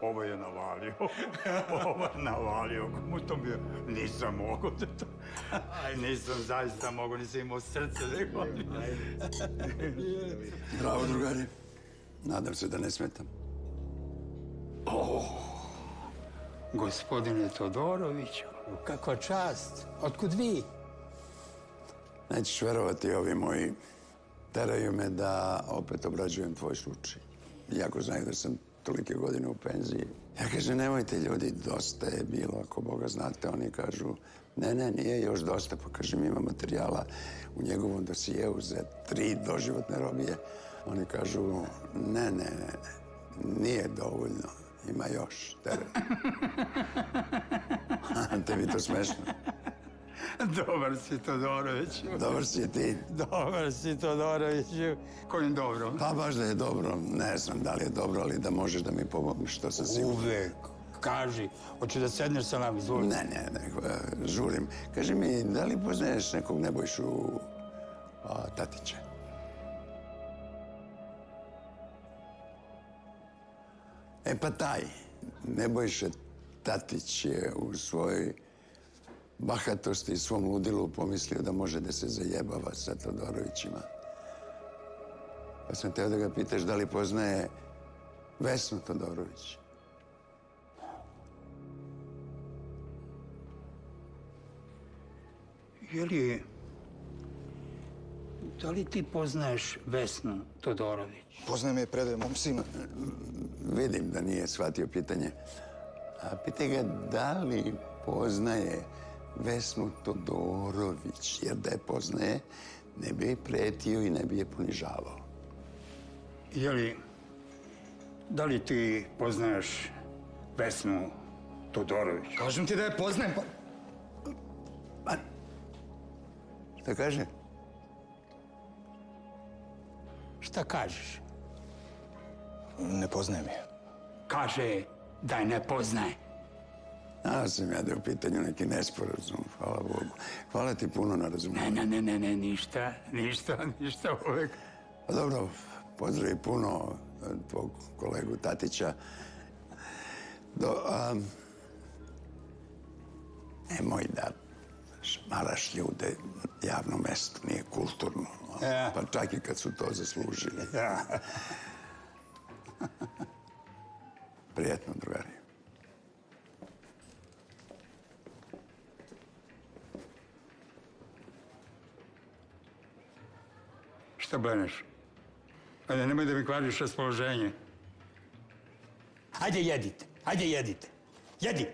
ovo je navalio. Ovo je navalio. Komu to bio? Nisam mogo. Nisam zaista mogo, nisam imao srce. Bravo, drugari. Nadam se da ne smetam. Gospodine Todoroviću, kakva čast. Otkud vi? Nećeš verovati, ovi moji teraju me da opet obrađujem tvoj slučaj. Iako znaju da sam tolike godine u penziji. Ja kažem, nemojte ljudi, dosta je bilo, ako Boga znate. Oni kažu, ne, nije još dosta. Pa kažem, ima materijala u njegovom dosijeu za 3 doživotne robije. Oni kažu, ne, nije dovoljno. Ima još teret. Tebi to smešno? Dobar si, Todoroviću. Dobar si ti. Dobar si, Todoroviću. Kojim dobro? Pa baš da je dobro. Ne znam da li je dobro, ali da možeš da mi pomogneš, to sam sigurno. Uvek. Kaži. Hoću da sedneš sa nama, izvoli. Ne, žurim. Kaži mi, da li poznaješ nekog Nebojšu Tatića? E pa taj, Nebojša Tatić je u svojoj bahatosti i svom ludilu pomislio da može da se zajebava sa Todorovićima. Pa sam teo da ga pitaš da li poznaje Vesnu Todorović. Jeli, da li ti poznaješ Vesnu Todorović? Poznajem je, predajem mom sinu. Vidim da nije shvatio pitanje. A pitaj ga da li poznaje Vesnu Todorović, jer da je poznaje, ne bi je pretio i ne bi je ponižavao. Jeli, da li ti poznaješ Vesnu Todorović? Kažem ti da je poznajem, pa... Šta kaže? Šta kažeš? Ne poznajem je. Kaže da je ne poznaje. Znao sam ja da je u pitanju neki nesporazum, hvala Bogu. Hvala ti puno na razumijevanju. Ne, ništa uvek. Pa dobro, pozdravi puno tvog kolegu Tatića. Nemoj da šmaraš ljude, javno mesto nije kulturno. Pa čak i kad su to zaslužili. Prijetno, drugari. Šta bleneš? Ajde, nemoj da mi kvariš raspoloženje. Ajde, jedite. Jedi!